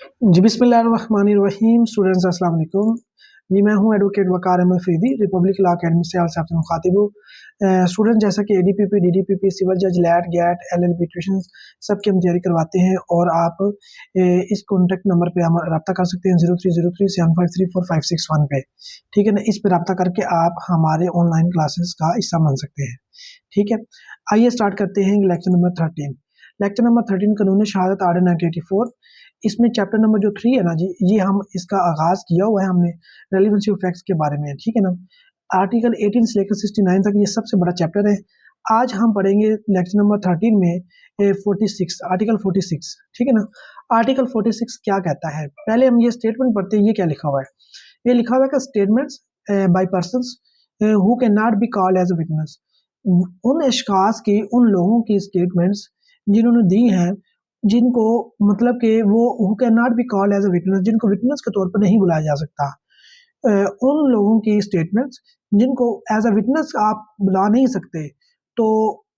जी बिस्मिल्लाहिर्रहमानिर्रहीम। स्टूडेंट्स अस्सलाम वालेकुम। जी मैं हूं advocate Waqar Ahmed Faridi, republic law academy से आपसे मुखातिब हूँ। स्टूडेंट जैसा कि एडीपीपी, डीडीपीपी, सिविल जज, लैट, गैट, एलएलबी ट्यूशंस सबकी हम तैयारी करवाते हैं और आप इस कॉन्टैक्ट नंबर पे हम रब्ता कर सकते हैं 0303753456 पे। ठीक है ना, इस पे रब्ता करके आप हमारे ऑनलाइन क्लासेस का हिस्सा बन सकते हैं। ठीक है, आइए स्टार्ट करते हैं लेक्चर नंबर 13। लेक्चर नंबर 13 कानून शहादत आर्डर 1984। इसमें चैप्टर नंबर जो 3 है ना जी, ये हम इसका आगाज किया हुआ है हमने रेलिवेंसी ऑफ फैक्ट्स के बारे में। ठीक है ना, आर्टिकल 18 से लेकर 69 तक ये सबसे बड़ा चैप्टर है। आज हम पढ़ेंगे लेक्चर नंबर 13 में 46 आर्टिकल 46। ठीक है ना, आर्टिकल 46 क्या कहता है, पहले हम ये स्टेटमेंट पढ़ते हैं। ये क्या लिखा हुआ है, ये लिखा हुआ है कि statements by persons who can not be called as a witness. उन अशखास की, उन लोगों की स्टेटमेंट्स जिन्होंने दी हैं, जिनको मतलब कि वो who can not be called as a witness, जिनको विटनेस के तौर पर नहीं बुलाया जा सकता। उन लोगों की स्टेटमेंट्स जिनको एज अ विटनेस आप बुला नहीं सकते, तो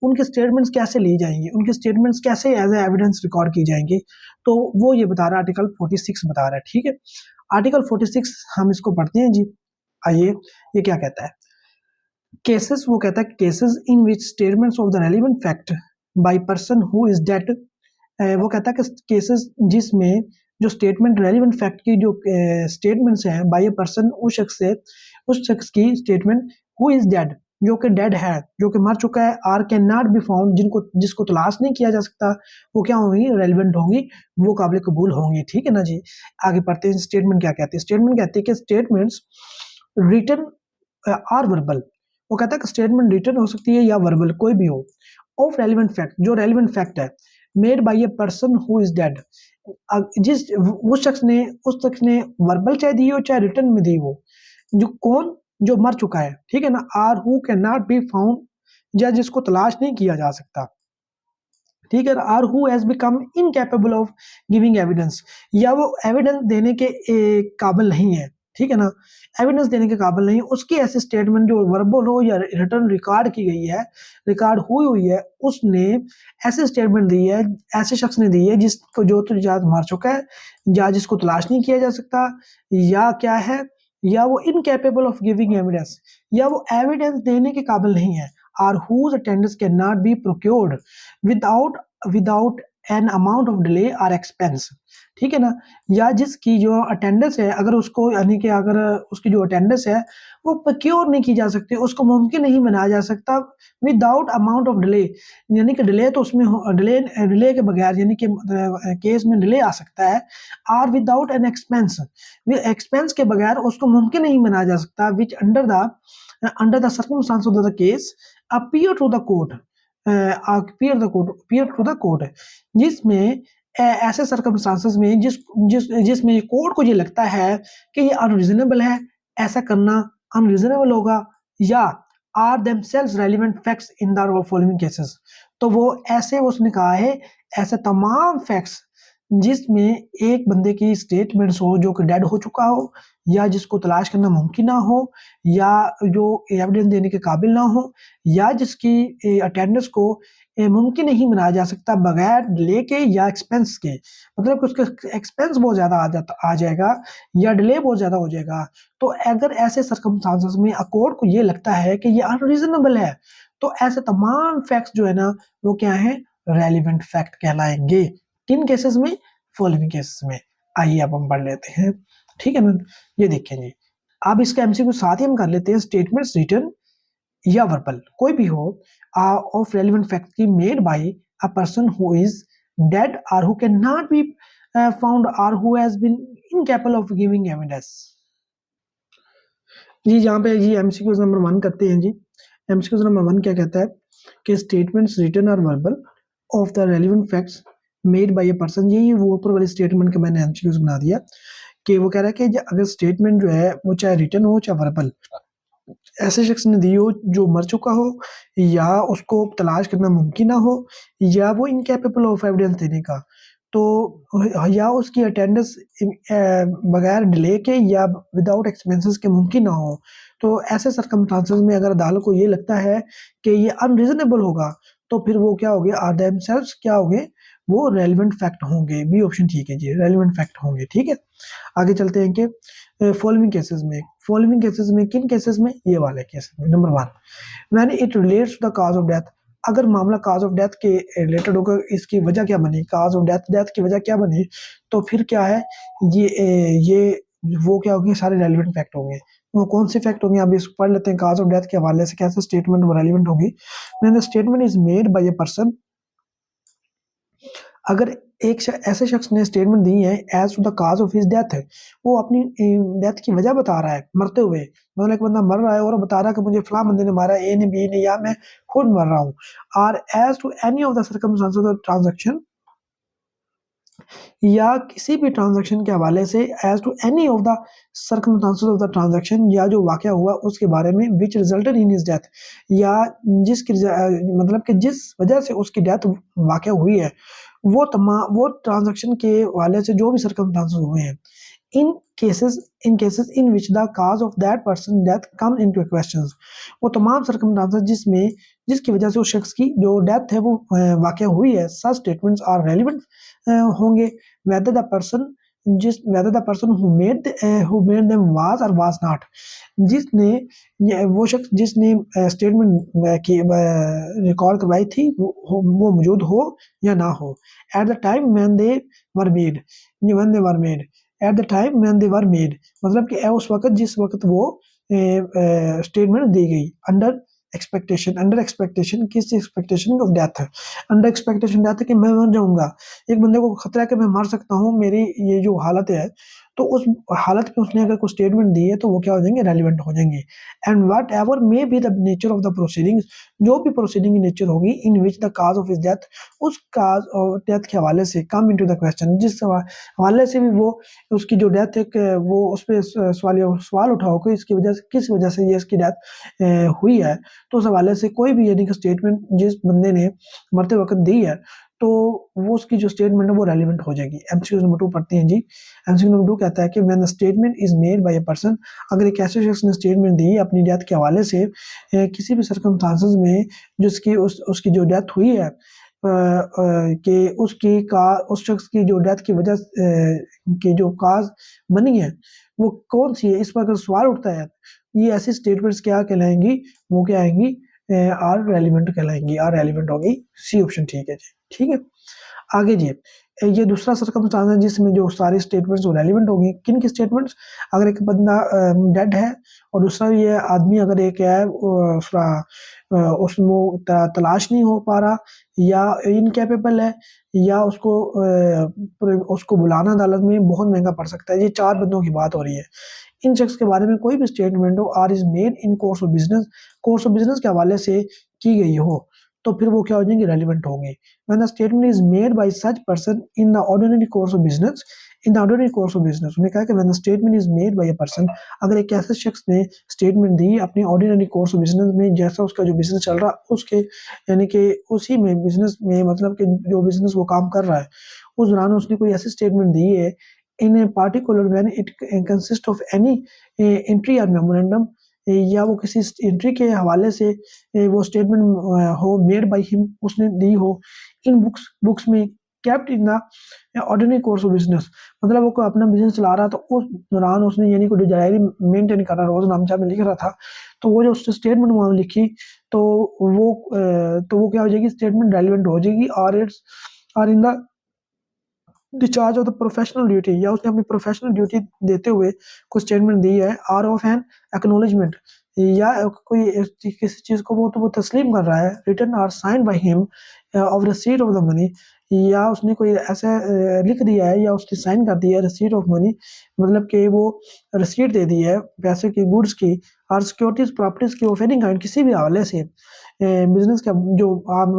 उनके स्टेटमेंट्स कैसे ली जाएंगी, उनके स्टेटमेंट्स कैसे एज ए एविडेंस रिकॉर्ड की जाएंगी, तो वो ये बता रहा है, आर्टिकल 46 बता रहा है। ठीक है, आर्टिकल 46 हम इसको पढ़ते हैं जी। आइए, ये क्या कहता है, केसेस, वो कहता है cases in which statements of the relevant fact by person who is dead. वो कहता है कि केसेस जिसमें जो स्टेटमेंट रेलिवेंट फैक्ट की जो स्टेटमेंट्स हैं बाय ए पर्सन, उस शख्स की स्टेटमेंट हु इज डेड, जो कि डेड है, जो कि मर चुका है, or can not be found, जिसको तलाश नहीं किया जा सकता, वो क्या होंगी, रेलिवेंट होंगी, वो काबिल कबूल होंगी। ठीक है ना जी, आगे पढ़ते हैं। स्टेटमेंट क्या कहती है, स्टेटमेंट कहती है कि स्टेटमेंट्स रिटन आर वर्बल। वो कहता है कि स्टेटमेंट रिटन हो सकती है या वर्बल, कोई भी हो, ऑफ रेलिवेंट फैक्ट, जो रेलिवेंट फैक्ट है, made by a person who is dead. जिस उस शख्स ने वर्बल चाहे दी हो चाहे रिटन में दी हो, जो कौन, जो मर चुका है। ठीक है ना, or who can not be found, या जिसको तलाश नहीं किया जा सकता। ठीक है, or who has become incapable of giving evidence, या वो एविडेंस देने के काबिल नहीं है। ठीक है ना, एविडेंस देने के काबिल नहीं, उसकी ऐसी स्टेटमेंट जो वर्बल हो या रिटर्न रिकॉर्ड की गई है, रिकॉर्ड हुई हुई है, उसने ऐसी स्टेटमेंट दी है, ऐसे शख्स ने दी है जिसको, जो तो या मर चुका है, या जिसको तलाश नहीं किया जा सकता, या क्या है, या वो इनकैपेबल ऑफ गिविंग एविडेंस, या वो एविडेंस देने के काबिल नहीं है, or whose attendance can not be procured without an amount of delay और एक्सपेंस। ठीक है ना, या जिसकी जो अटेंडेंस है, अगर उसको, यानी कि अगर उसकी जो अटेंडेंस है वो प्रोक्योर नहीं की जा सकती, उसको मुमकिन नहीं बनाया जा सकता, विदाउट अमाउंट ऑफ डिले, यानी कि डिले तो उसमें डिले डिले के बगैर, यानी कि केस में डिले आ सकता है, और विदाउट एन एक्सपेंस, एक्सपेंस के बगैर उसको मुमकिन नहीं बनाया जा सकता, which under the circumstances of the case appear to the court, appear to the court, जिसमें ऐसे सर्कमस्टांसेस में जिसमें कोर्ट को ये लगता है कि ये अनरीजनेबल है, ऐसा करना अनरीजनेबल होगा, या or themselves relevant facts in the following cases, तो वो ऐसे, उसने कहा है ऐसे तमाम फैक्ट्स जिसमें एक बंदे की स्टेटमेंट्स हो जो कि डेड हो चुका हो, या जिसको तलाश करना मुमकिन ना हो, या जो एविडेंस देने के काबिल ना हो, या जिसकी अटेंडेंस को मुमकिन नहीं बनाया जा सकता बगैर डिले के या एक्सपेंस के, मतलब कि उसका एक्सपेंस बहुत ज़्यादा आ जाएगा, या डिले बहुत ज़्यादा हो जाएगा। तो अगर ऐसे सर्कमस्टांसेस में कोर्ट को ये लगता है कि ये अनरीजनेबल है, तो ऐसे तमाम फैक्ट्स जो है ना, वो क्या है, रेलिवेंट फैक्ट कहलाएंगे। किन केसेस में, फॉलोइंग केसेस में। आइए अब हम पढ़ लेते हैं। ठीक है ना, ये देखें जी, अब इसका एमसीक्यू साथ ही हम कर लेते हैं। स्टेटमेंट्स रिटन या वर्बल, कोई भी हो, ऑफ रेलिवेंट फैक्ट की made by a person who is dead or who can not be found or who has been incapable of giving evidence. जी यहाँ पे जी एमसीक्यू नंबर 1 करते हैं जी। एमसीक्यू नंबर 1 क्या कहता है कि स्टेटमेंट्स रिटन और verbal of the relevant facts made by a person, यही वो ऊपर वाले स्टेटमेंट का मैंने एमसीक्यूज बना दिया कि वो कह रहा है कि अगर स्टेटमेंट जो है वो चाहे रिटन हो चाहे वर्बल, ऐसे शख्स ने दी हो जो मर चुका हो, या उसको तलाश करना मुमकिन ना हो, या वो इनकैपेबल ऑफ एविडेंस देने का, तो या उसकी अटेंडेंस बगैर डिले के या विदाउट एक्सपेंसेस के मुमकिन ना हो, तो ऐसे सर्कमस्टांसेस में अगर अदालत को ये लगता है कि ये अनरीजनेबल होगा, तो फिर वो क्या हो गया, आर देमसेल्व्स क्या हो गए, वो रेलिवेंट फैक्ट होंगे। बी ऑप्शन ठीक है जी, रेलिवेंट फैक्ट होंगे। ठीक है, आगे चलते हैं कि फॉलोइंग केसेस में किन केसेस में, ये वाले केसेस में। Number 1, when it relates to the cause of death, अगर मामला काज ऑफ डेथ के रिलेटेड होगा, इसकी वजह क्या बनी, काज ऑफ डेथ, डेथ की वजह क्या बनी, तो फिर क्या है, ये वो क्या होंगे, सारे रेलिवेंट फैक्ट होंगे। वो कौन से फैक्ट होंगे, अभी इसको पढ़ लेते हैं। काज ऑफ डेथ के हवाले से कैसे स्टेटमेंट वो रेलिवेंट होगी। When the statement is made by a person, अगर एक ऐसे शख्स ने स्टेटमेंट दी है as to the cause of his death, वो अपनी डेथ की वजह बता रहा है मरते हुए, मतलब एक बंदा मर रहा है और बता रहा है कि मुझे फलां बंदे ने मारा, ए ने, बी ने, या मैं खुद मर रहा हूँ। और as to any of the circumstances of transaction, या किसी भी ट्रांजैक्शन के हवाले से, as to any of the circumstances of the transaction, या जो वाकया हुआ उसके बारे में, which resulted in his death, या मतलब कि जिस वजह से उसकी डेथ वाकया हुई है, वो ट्रांजैक्शन के हवाले से जो भी सर्कमस्टांसेस हुए हैं, in cases in which the cause of that person death come into questions, वो तमाम सर्कमस्टांसेस जिसकी वजह से उस शख्स की जो डेथ है वो वाकया हुई है, सच स्टेटमेंट्स आर रेलिवेंट होंगे। whether the person who made them was or was not, जिसने वो शख्स जिसने स्टेटमेंट की रिकॉर्ड करवाई थी वो मौजूद हो या ना हो। At the time when they were made, at the time when they were made, मतलब कि उस वक्त जिस वक्त वो स्टेटमेंट दी गई। अंडर एक्सपेक्टेशन किस expectation of death, under expectation death कि मैं मर जाऊंगा, एक बंदे को खतरा है कि मैं मर सकता हूँ, मेरी ये जो हालत है, तो उस हालत में उसने अगर कोई स्टेटमेंट दी है तो वो क्या हो जाएंगे, रेलिवेंट हो जाएंगे। And whatever may be the nature of the proceedings, जो भी प्रोसीडिंग की नेचर होगी, in which the cause of his death, उस काज ऑफ डेथ के हवाले से कम इनटू द क्वेश्चन, जिस हवाले से भी वो उसकी जो डेथ है वो उस पर सवाल उठाओ कि इसकी वजह से, किस वजह से ये इसकी डेथ हुई है, तो उस हवाले से कोई भी यानी कि स्टेटमेंट जिस बंदे ने मरते वक्त दी है, तो वो उसकी जो स्टेटमेंट है वो रेलिवेंट हो जाएगी। एमसीक्यू नंबर 2 पढ़ते हैं जी। एमसीक्यू नंबर 2 कहता है कि when the statement is made by a person, अगर एक ऐसे शख्स ने स्टेटमेंट दी अपनी डेथ के हवाले से किसी भी सर्कमस्टांसेस में जिसकी उसकी जो डेथ हुई है, कि उस शख्स की जो डेथ की वजह की जो काज बनी है वो कौन सी है, इस पर अगर सवाल उठता है, ये ऐसी स्टेटमेंट्स क्या कहलाएंगी, वो क्या आएंगी, आर रेलिवेंट कहलाएंगी, आर रेलिवेंट होगी। सी ऑप्शन ठीक है जी। ठीक है, आगे जी, ये दूसरा सर्कमस्टांस है जिसमें जो सारी स्टेटमेंट्स वो रेलिवेंट होगी। किन की स्टेटमेंट्स, अगर एक बंदा डेड है और दूसरा ये आदमी अगर एक है उसमें तलाश नहीं हो पा रहा, या इनकेपेबल है, या उसको बुलाना अदालत में बहुत महंगा पड़ सकता है, ये 4 बंदों की बात हो रही है। इन शख्स के बारे में कोई भी स्टेटमेंट हो or is made in course of business के हवाले से की गई हो, तो फिर वो क्या हो जाएंगे, रेलिवेंट होंगे। When the statement is made bye such person in the ordinary course of business, उन्होंने कहा कि when the statement is made by a person, अगर एक ऐसे शख्स ने स्टेटमेंट दी अपनी ऑर्डिनरी कोर्स ऑफ बिजनेस में, जैसा उसका जो बिजनेस चल रहा उसके, यानी कि उसी में बिजनेस में, मतलब कि जो बिजनेस वो काम कर रहा है उस दौरान उसने कोई ऐसी स्टेटमेंट दी है, in a particular when it consist of any entry or memorandum, या वो किसी एंट्री के हवाले से वो स्टेटमेंट हो मेड बाय हिम, उसने दी हो, इन बुक्स में kept in the ordinary course of business, मतलब वो कोई अपना बिजनेस चला रहा, तो उस दौरान उसने यानी कोई डायरी मेंटेन कर रहा, रोज नामचा में लिख रहा था, तो वो जो उसने स्टेटमेंट वहाँ लिखी, तो वो क्या हो जाएगी, स्टेटमेंट रेलिवेंट हो जाएगी। और इट्स और in the discharge of the professional duty, या उसने अपनी प्रोफेशनल ड्यूटी देते हुए कुछ स्टेटमेंट दी है, आर ऑफ एन एक्नॉलेजमेंट, या कोई किसी चीज को वो तस्लीम कर रहा है, written or sign by him of receipt of the money, या उसने कोई ऐसा लिख दिया है या उसने साइन कर दिया है रिसीट ऑफ मनी, मतलब कि वो रिसीट दे दी है पैसे की, गुड्स की, और सिक्योरिटीज प्रॉपर्टीज की ऑफ एनी काइंड, किसी भी हवाले से बिजनेस का जो आम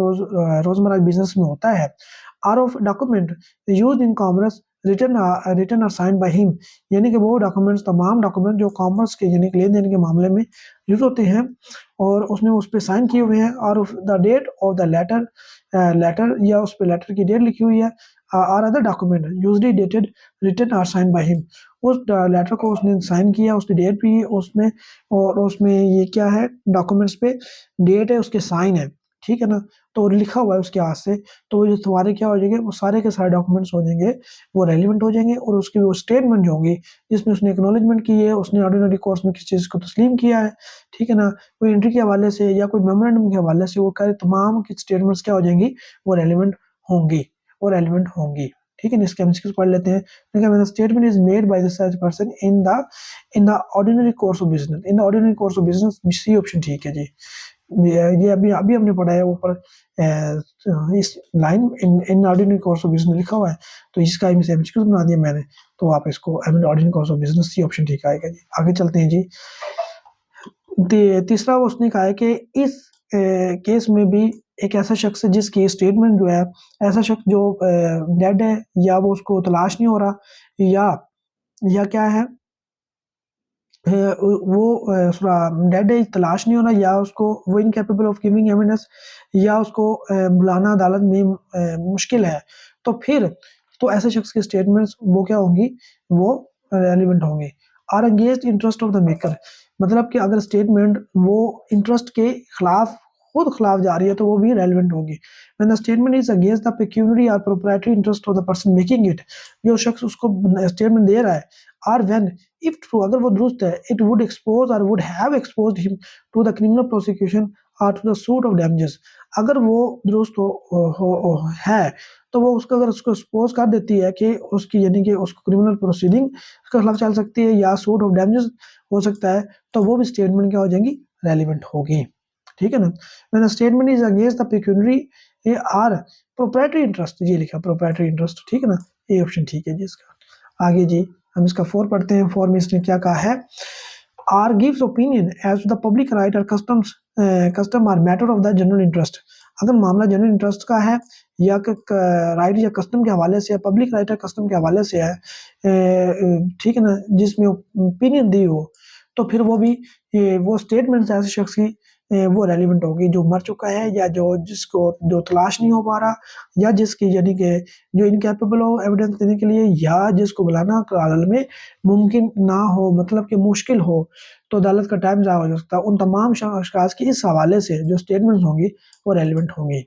रोजमर्रा बिजनेस में होता है, or of document used in commerce written और साइन बाय हिम, यानी कि वो डॉक्यूमेंट्स, तमाम डॉक्यूमेंट जो कॉमर्स के यानी कि लेन देन के मामले में यूज होते हैं और उसने उस पर साइन किए हुए हैं, और the date of the letter या उस पर लेटर की डेट लिखी हुई है, और other document usually dated written और साइन बाय हिम, उस लेटर को उसने साइन किया, उसकी डेट भी उसमें, और उसमें ये क्या है, डॉक्यूमेंट्स पे डेट है, उसके साइन है। ठीक है ना, तो लिखा हुआ है उसके हाथ से, तो जो तुम्हारे क्या हो जाएंगे, वो सारे के सारे डॉक्यूमेंट्स हो जाएंगे, वो रेलिवेंट हो जाएंगे। और उसकी वो स्टेटमेंट जो होंगी जिसमें उसने एक्नॉलेजमेंट की है, उसने ऑर्डिनरी कोर्स में किसी चीज़ को तस्लीम किया है, ठीक है ना, कोई एंट्री के हवाले से या कोई मेमोरेंडम के हवाले से, वो करे तमाम की स्टेटमेंट्स क्या हो जाएंगी, वो रेलिवेंट होंगी, वो रेलिवेंट होंगी। ठीक है ना, इसके एमसीक्यूज पढ़ लेते हैं। देखिए, statement is made by the such person in the ordinary course of business, in the ordinary course of business, C option ठीक है जी। ये अभी अभी हमने पढ़ा है ऊपर, इस line in ordinary course of business लिखा हुआ है, तो इसका एमसीक्यूज बना दिया मैंने, तो आप इसको ordinary course of business, C option ठीक आएगा जी। आगे चलते हैं जी। तीसरा उसने कहा है कि इस केस में भी एक ऐसा शख्स है जिसकी स्टेटमेंट जो है, ऐसा शख्स जो डेड है या वो उसको तलाश नहीं हो रहा, या क्या है, वो डेड है, तलाश नहीं हो रहा, या उसको वो इनकेपेबल ऑफ गिविंग एविडेंस, या उसको बुलाना अदालत में मुश्किल है, तो फिर तो ऐसे शख्स की स्टेटमेंट्स वो क्या होंगी, वो रेलिवेंट होंगी। Or against interest of the maker, मतलब कि अगर स्टेटमेंट वो इंटरेस्ट के खिलाफ, खुद खिलाफ जा रही है, तो वो भी रेलिवेंट होगी। When the statement is against the pecuniary or proprietary interest of the person making it, जो शख्स उसको स्टेटमेंट दे रहा है, और व्हेन इफ ट्रू, अगर वो दुरुस्त है, it would expose or would have exposed him to the criminal prosecution or to the suit of damages, अगर वो दुरुस्त है, तो वो उसको, अगर उसको एक्सपोज कर देती है कि उसकी, यानी कि उसको क्रिमिनल प्रोसीडिंग उसके खिलाफ चल सकती है या सूट ऑफ डैमेजेस हो सकता है, तो वो भी स्टेटमेंट क्या हो जाएंगी, रेलिवेंट होगी। ठीक है ना, when the statement is against the pecuniary or proprietary interest, ये लिखा प्रोप्राइटरी इंटरेस्ट, ठीक है ना, ये ऑप्शन ठीक है जी इसका। आगे जी हम इसका 4 पढ़ते हैं। 4 में इसने क्या कहा है, or gives opinion as to the public right or custom or matter of the general interest, अगर मामला जनरल इंटरेस्ट का है या राइट या कस्टम के हवाले से, पब्लिक राइट और कस्टम के हवाले से है, ठीक है ना, जिसमें ओपिनियन दी हो, तो फिर वो भी वो स्टेटमेंट ऐसे शख्स की वो रेलिवेंट होगी जो मर चुका है, या जिसको जो तलाश नहीं हो पा रहा, या जिसकी, यानी कि जो इनकैपेबल हो एविडेंस देने के लिए, या जिसको बुलाना अदालत में मुमकिन ना हो, मतलब कि मुश्किल हो, तो अदालत का टाइम ज़ाया हो सकता है, उन तमाम अशखास की इस हवाले से जो स्टेटमेंट्स होंगी वो रेलिवेंट होंगी।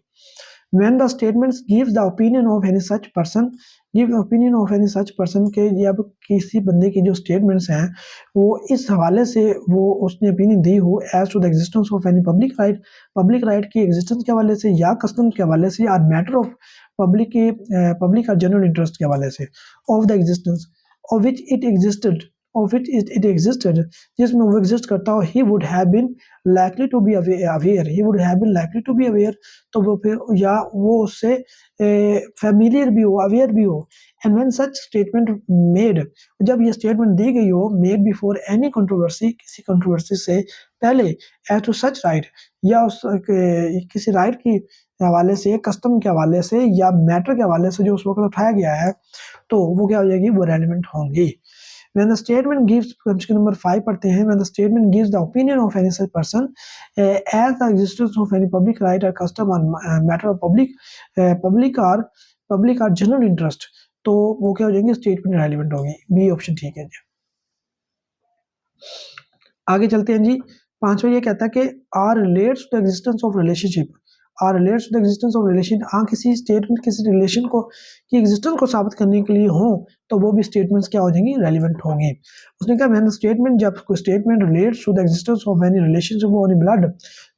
When the statements gives the opinion of any such person, give the opinion of any such person, के जब किसी बंदे की जो स्टेटमेंट्स हैं वो इस हवाले से वो उसने ओपिनियन दी हो as to the existence of any public right की एग्जिस्टेंस के हवाले से, या कस्टम के हवाले से, या मैटर ऑफ पब्लिक और जनरल इंटरेस्ट के हवाले से, of the existence of which it existed, of which it existed, जिसमें वो एग्जिस्ट करता हो, he would have been likely to be aware, he would have been likely to be aware, तो वो फिर, या वो उससे फेमिलियर भी हो, अवेयर भी हो। And when such statement made, जब ये स्टेटमेंट दी गई हो, मेड बिफोर एनी कंट्रोवर्सी, किसी कंट्रोवर्सी से पहले, एज टू सच राइट, या उस किसी राइट की हवाले से, कस्टम के हवाले से, या मैटर के हवाले से जो उस वक्त उठाया गया है, तो वो क्या हो जाएगी, वो रेलिवेंट होंगी। When the statement gives, question number 5 पढ़ते हैं, when the statement gives the opinion of any such person as the existence of any public right or custom or matter of public or general interest, तो वो क्या हो जाएंगे, statement relevant होगी। B option ठीक है जी। आगे चलते हैं जी। 5वां ये कहता है कि or relates to the existence of relationship, or relates to the existence of relation, किसी स्टेटमेंट किसी रिलेशन को की एग्जिस्टेंस को साबित करने के लिए हो, तो वो भी स्टेटमेंट्स क्या हो जाएंगी, रेलिवेंट होंगी। उसने कहा व्हेन द स्टेटमेंट, जब कोई statement relates to the existence of any relationship on blood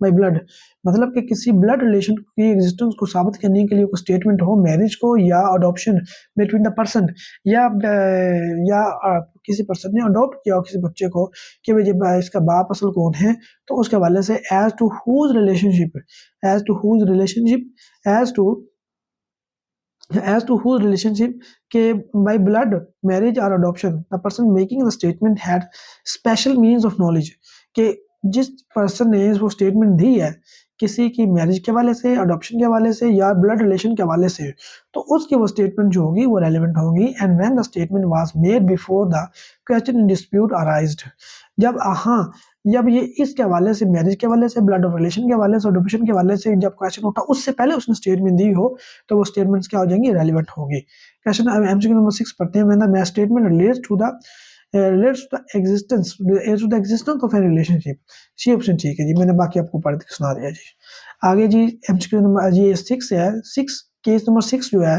by blood, मतलब कि किसी ब्लड रिलेशन की एग्जिस्टेंस को साबित करने के लिए कोई स्टेटमेंट हो, मैरिज को या अडॉप्शन बिटवीन द पर्सन, या किसी पर्सन ने अडॉप्ट किया हो किसी बच्चे को, कि भाई इसका बाप असल कौन है, तो उसके हवाले से as to whose relationship, as to whose relationship, as to whose relationship के by blood marriage or adoption the person making the statement had special means of knowledge, कि जिस पर्सन ने वो स्टेटमेंट दी है किसी की मैरिज के हवाले से, अडॉप्शन के हवाले से, या ब्लड रिलेशन के हवाले से, तो उसकी वो स्टेटमेंट जो होगी वो रेलिवेंट होगी। And when the statement was made before the question in dispute arised, जब ये इसके हवाले से, मैरिज के हवाले से, ब्लड ऑफ रिलेशन के हवाले से, अडॉप्शन के हवाले से जब क्वेश्चन उठा, उससे पहले उसने स्टेटमेंट दी हो, तो वो स्टेटमेंट्स क्या हो जाएंगी, रेलिवेंट होगी। क्वेश्चन एमसीक्यू नंबर 6 पढ़ते हैं। When the statement relates to the relates to the existence of a relationship. C option ठीक है जी, मैंने बाकी आपको पढ़ के सुना दिया जी। आगे जी एमसीक्यू नंबर ये 6 है, 6 केस नंबर 6 जो है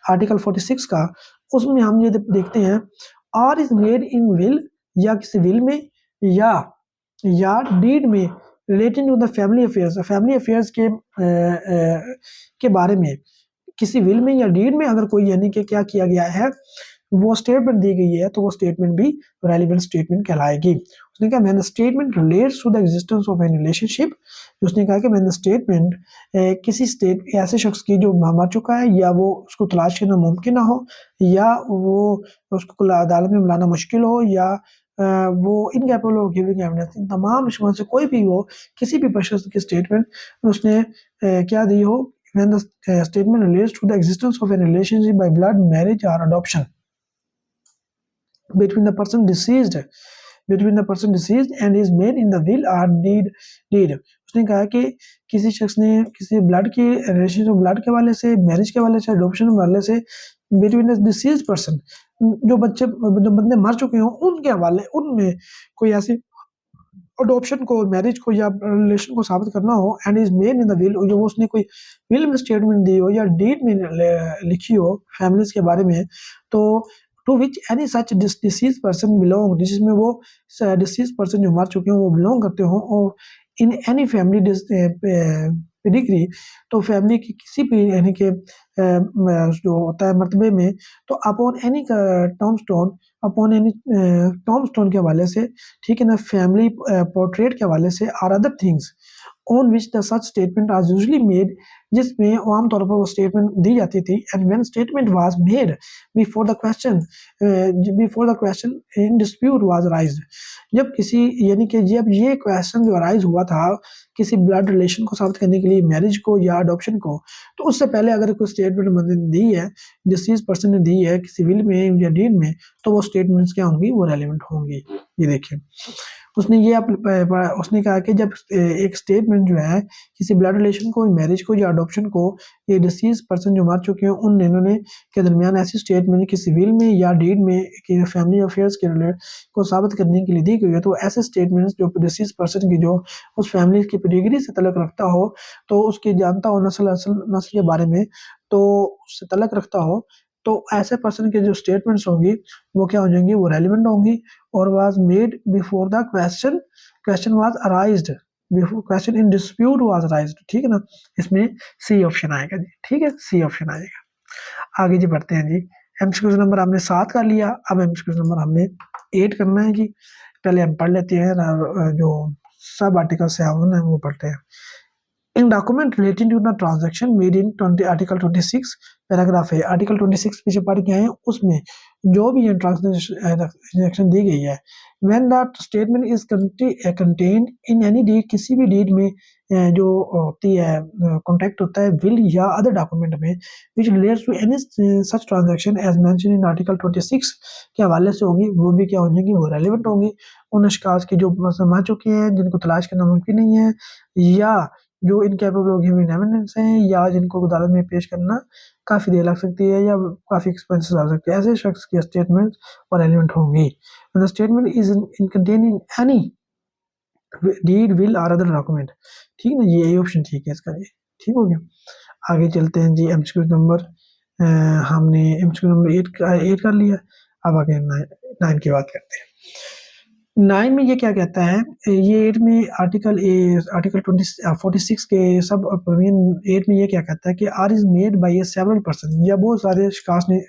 आर्टिकल 46 का, उसमें हम ये देखते हैं or is made in will, या किसी विल में या डीड में relating to the family affairs के बारे में किसी विल में या डीड में अगर कोई यानी कि क्या किया गया है, वो स्टेटमेंट दी गई है, तो वो स्टेटमेंट भी रेलिवेंट स्टेटमेंट कहलाएगी। उसने कहा man statement relates to the existence of an relationship. उसने कहा कि मैन स्टेटमेंट किसी स्टेट ऐसे शख्स की जो मर चुका है या वो उसको तलाश करना मुमकिन ना हो, या वो उसको अदालत में बुलाना मुश्किल हो, या वो इनकेपेबल ऑफ गिविंग एविडेंस, इन तमाम इसमें से कोई भी हो, किसी भी शख्स की स्टेटमेंट उसने क्या दी हो, when the statement relates to the existence of a relationship by blood, marriage or adoption between the person deceased and is made in the will or deed। उसने कहा कि किसी शख्स ने किसी ब्लड की रिलेशनशिप, ब्लड के वाले से, मैरिज के वाले से, अडॉप्शन वाले से, बिटवीन द डिसीज्ड पर्सन, जो बंदे मर चुके हों उनके हवाले, उनमें कोई ऐसी अडॉप्शन को, मैरिज को या रिलेशन को साबित करना हो, and is made in the will, जो उसने कोई विल में स्टेटमेंट दी हो या डीड में लिखी हो फैमिलीज के बारे में, तो to which any such deceased person belong, जिसमें वो डिसीज पर्सन जो मर चुके हों वो बिलोंग करते हों, और इन एनी फैमिली पेडिग्री, तो फैमिली की किसी भी यानी कि जो होता है मर्तबे में, तो upon any tombstone, upon any tombstone के हवाले से, ठीक है ना, फैमिली पोर्ट्रेट के हवाले से, और other things on which the such statement are usually made, जिसमें आमतौर पर वो स्टेटमेंट दी जाती थी। And when statement was made before the question in dispute was raised, जब किसी यानी कि जब ये क्वेश्चन जो राइज हुआ था किसी ब्लड रिलेशन को साबित करने के लिए, मैरिज को या अडॉप्शन को, तो उससे पहले अगर कोई स्टेटमेंट बंदे ने दी है, डिसीज पर्सन ने दी है किसी विल में या डीड में, तो वो स्टेटमेंट्स क्या होंगी, वो रेलिवेंट होंगी। ये देखिए उसने कहा कि जब एक स्टेटमेंट जो है किसी ब्लड रिलेशन को, मैरिज को या अडॉप्शन को, ये डिसीज पर्सन जो मर चुके हैं उन इन्होंने के दरमियान ऐसी स्टेटमेंट किसी विल में या डीड में कि फैमिली अफेयर्स के रिलेट को साबित करने के लिए दी गई है, तो ऐसे स्टेटमेंट्स जो डिसीज पर्सन की जो उस फैमिली की पेडिग्री से तल्लुक रखता हो, तो उसकी जानता हो नस्ल के बारे में, तो उससे तल्लुक रखता हो, तो ऐसे पर्सन के जो स्टेटमेंट्स होंगी वो क्या हो जाएंगी, वो रेलिवेंट होंगी। और was made before the question was arised, before question in dispute was arised, ठीक है ना, इसमें सी ऑप्शन आएगा जी, ठीक है, सी ऑप्शन आएगा। आगे जी बढ़ते हैं जी, एमसीक्यू नंबर हमने 7 कर लिया, अब एमसीक्यू नंबर हमने 8 करना है जी। पहले हम पढ़ लेते हैं जो सब आर्टिकल से है वो पढ़ते हैं। In document relating to the transaction made in article 26 paragraph है, आर्टिकल 26 पीछे पढ़ के आए, उसमें जो भी ट्रांजैक्शन दी गई है, when the statement is contained in any deed, किसी भी डीड में जो होती है कॉन्टेक्ट होता है विल या अदर डॉक्यूमेंट में, which relates to any such transaction as mention in article 26 के हवाले से होगी, वो भी क्या हो जाएंगी, वो रेलिवेंट होंगी। उन अशखास की जो मर चुके हैं, जिनको तलाश करना मुमकिन नहीं है, या जो इनकेपेबल ऑफ गिविंग एविडेंस हैं, या जिनको अदालत में पेश करना काफ़ी देर लग सकती है या काफ़ी एक्सपेंसेस आ सकते हैं, ऐसे शख्स की स्टेटमेंट और रेलिवेंट होंगी। The statement is in contain in any deed will और अदर डॉक्यूमेंट, ठीक है ना, ये ऑप्शन ठीक है इसका, ये ठीक हो गया। आगे चलते हैं जी, एमसीक्यू नंबर हमने एमसीक्यू नंबर 8 कर लिया, अब आगे 9 की बात करते हैं। 9 में ये क्या कहता है, ये 8 में आर्टिकल 46 के सब प्रोविजन 8 में ये क्या कहता है कि or is made by a several person, या बहुत सारे शख्स ने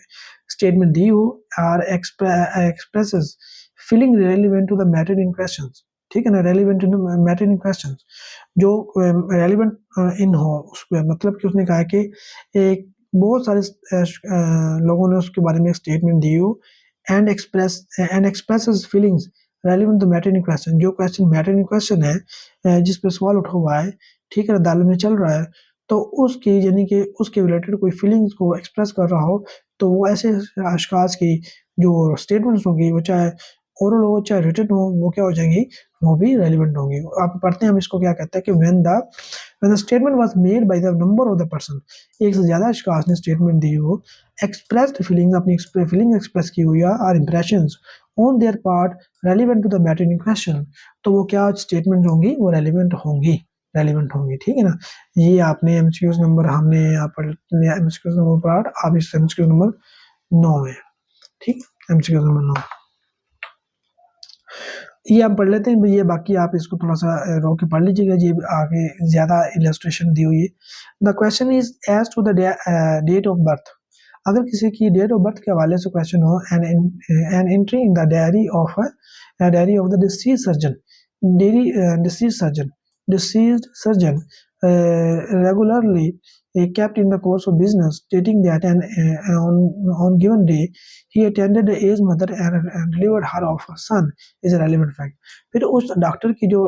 स्टेटमेंट दी हो, or expresses feeling relevant to the matter in questions, ठीक है ना, relevant to the matter in questions, जो रेलिवेंट इन हो उसको, मतलब कि उसने कहा कि एक बहुत सारे लोगों ने उसके बारे में स्टेटमेंट दी हो, and expresses feelings relevant to matter in question, जो क्वेश्चन मैटर इन क्वेश्चन है, जिस पे सवाल उठा हुआ है, ठीक है, अदालत में चल रहा है, तो उसकी यानी कि उसके रिलेटेड कोई फीलिंग्स को एक्सप्रेस कर रहा हो, तो वो ऐसे अशखास की जो स्टेटमेंट्स होंगी, वो चाहे ओरल हो चाहे रिटन हो, वो क्या हो जाएंगी, वो भी रेलिवेंट होंगी। आप पढ़ते हैं हम इसको क्या कहते हैं कि when the statement was made by the number of the person, एक से ज़्यादा अशखास ने स्टेटमेंट दी हो, एक्सप्रेस्ड फीलिंग्स, अपनी फीलिंग एक्सप्रेस की हुई है, और impressions on their part relevant to the matter in question, तो वो क्या स्टेटमेंट होंगी, वो रेलिवेंट होंगी, ठीक है ना। ये आपने एमसीक्यूज नंबर हमने यहाँ पर एमसीक्यूज नंबर 8, आप इस एमसीक्यूज नंबर 9 है, ठीक, एमसीक्यूज नंबर 9 ये आप पढ़ लेते हैं, ये बाकी आप इसको थोड़ा सा रोक के पढ़ लीजिएगा, ये आगे ज़्यादा इलस्ट्रेशन दी हुई है। The question is as to the date of birth, अगर किसी की डेट ऑफ बर्थ के हवाले से क्वेश्चन हो, an entry in the diary of the disease surgeon, disease surgeon regularly kept in the course of business, stating that on given day he attended the aged mother and delivered her of a son is a relevant fact। फिर उस doctor की जो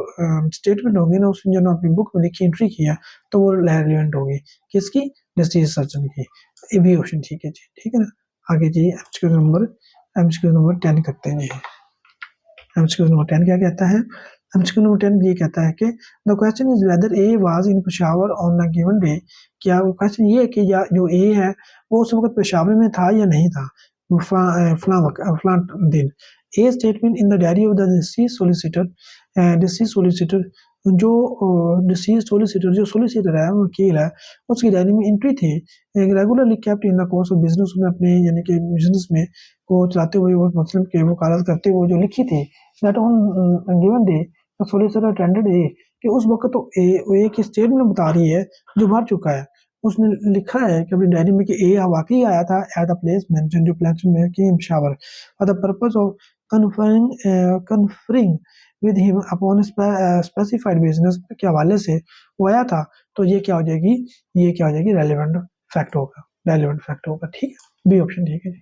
statement होगी ना, उसने जो अपनी book में लिखी एंट्री किया, तो वो रेलिवेंट होगी किसकी, डिसीज सर्जन की। ये भी ऑप्शन ठीक है जी, ठीक है ना। आगे जी एमसीक्यू नंबर 10 करते हैं जी। एमसीक्यू नंबर 10 क्या कहता है, एमसीक्यू नंबर 10 ये कहता है कि the question is whether A was in Peshawar on a given day, क्या क्वेश्चन ये है कि या जो ए है वो उस वक्त पेशावर में था या नहीं था फलां दिन। ए statement in the diary of the disease solicitor, जो डिसीज सोलिसिटर जो सोलिसिटर है, वकील है, उसकी डायरी में एंट्री थी, regularly kept in the course of business, में अपने यानी कि बिजनेस में को चलाते हुए वो मतलब कि वकालत करते हुए जो लिखी थी, that on given day the solicitor attended a, कि उस वक्त तो ए की स्टेटमेंट बता रही है जो मर चुका है, उसने लिखा है कि अपनी डायरी में कि ए वाकई आया था एट द प्लेस मेंशन, जो प्लेस में कि Peshawar, for the purpose of conferring with him upon specified business के हवाले से वो आया था, तो ये क्या हो जाएगी, रेलिवेंट फैक्ट होगा, ठीक है, बी ऑप्शन ठीक है जी।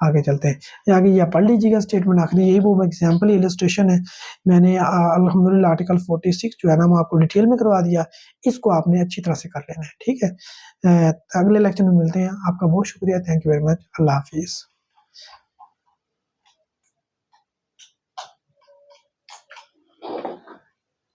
आगे चलते हैं, ये आगे ये पढ़ लीजिएगा स्टेटमेंट आखिरी, यही वो एग्जाम्पल इलस्ट्रेशन है, मैंने अल्हम्दुलिल्लाह आर्टिकल 46 जो है ना, मैं आपको डिटेल में करवा दिया, इसको आपने अच्छी तरह से कर लेना है, ठीक है। अगले लेक्चर में मिलते हैं, आपका बहुत शुक्रिया, थैंक यू वेरी मच, अल्लाह हाफिज़।